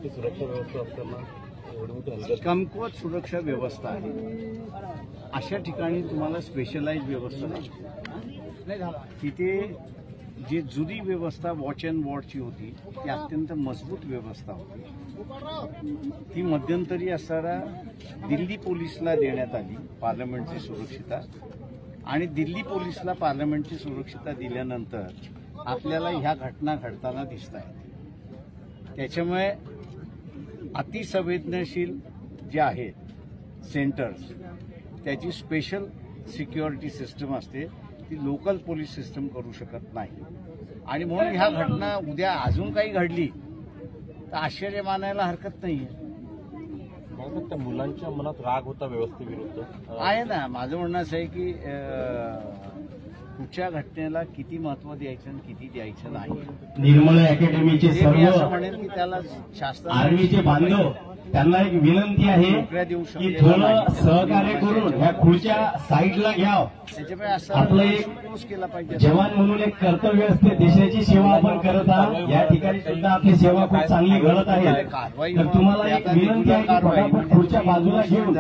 मोठी सुरक्षा व्यवस्था असताना एवढी मोठी हलगर्जी कमकुवत सुरक्षा व्यवस्था आहे. अशा ठिकाणी तुम्हाला स्पेशलाइज व्यवस्था नाही. तिथे जी जुनी व्यवस्था वॉच अँड वॉर्डची होती ती अत्यंत मजबूत व्यवस्था होती. ती मध्यंतरी असताना दिल्ली पोलिसला देण्यात आली पार्लमेंटची सुरक्षिता, आणि दिल्ली पोलिसला पार्लमेंटची सुरक्षिता दिल्यानंतर आपल्याला ह्या घटना घडताना दिसत आहेत. त्याच्यामुळे अतिसंवेदनशील जे आहेत सेंटर्स त्याची स्पेशल सिक्युरिटी सिस्टम असते, ती लोकल पोलीस सिस्टम करू शकत नाही. आणि म्हणून ह्या घटना उद्या अजून काही घडली तर आश्चर्य मानायला हरकत नाहीये. त्या मुलांच्या मनात राग होता व्यवस्थेविरुद्ध आहे ना. माझं म्हणणं असं आहे की कुठच्या घटनेला किती महत्व द्यायचं आणि किती द्यायचं नाही. निर्मळ अकॅडमीचे मी सर्व असं म्हणेन की त्याला आर्मीचे बांधव त्यांना एक विनंती आहे की थोडं सहकार्य करून ह्या खुर्च्या साईडला घ्याव. त्याच्यामुळे आपलं असं एक क्लोज केला पाहिजे. जवान म्हणून एक कर्तव्य असते, देशाची सेवा आपण करत आहात. या ठिकाणी सुद्धा आपली सेवा खूप चांगली घडत आहे. तर तुम्हाला एक विनंती आहे की फटाफट खुर्च्या बाजूला घेऊन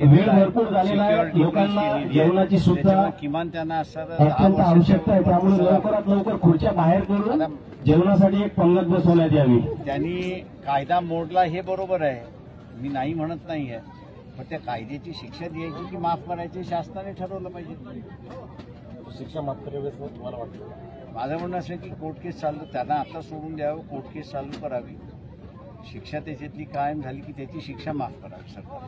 वेळ भरपूर झालेला आहे. लोकांना जेवणाची सुद्धा किमान त्यांना अत्यंत आवश्यकता आहे. त्यामुळे लवकरात लवकर खुर्च्या बाहेर करून जेवणासाठी एक पंगत बसवण्यात यावी. त्यांनी कायदा मोडला हे बरोबर आहे, मी नाही म्हणत नाही आहे, पण त्या कायद्याची शिक्षा द्यायची की माफ करायची शासनाने ठरवलं पाहिजे. शिक्षा माफ करावी असं तुम्हाला वाटतं? माझं म्हणणं असं की कोर्ट केस चालू, त्यांना आता सोडून द्यावं, कोर्ट केस चालू करावी, शिक्षा त्याच्यातली कायम झाली की त्याची शिक्षा माफ करावी सरकार.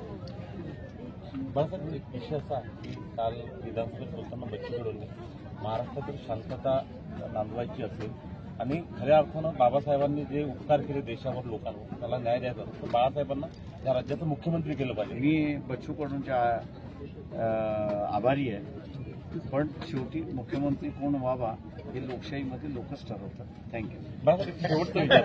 बाळासाहेब, एक विषय असा की काल विधानसभेत बोलताना बच्चू कडूंनी महाराष्ट्रातील शांतता नांदवायची असेल आणि खऱ्या अर्थानं बाबासाहेबांनी जे उपकार केले देशावर लोकांवर त्याला न्याय द्यायचा तर बाळासाहेबांना या राज्याचं मुख्यमंत्री केलं पाहिजे. मी बच्चू कडूंच्या आभारी आहे, पण शेवटी मुख्यमंत्री कोण व्हावा हे लोकशाहीमध्ये लोकच ठरवतात. थँक्यू. बाळासाहेब, शेवटचं विचार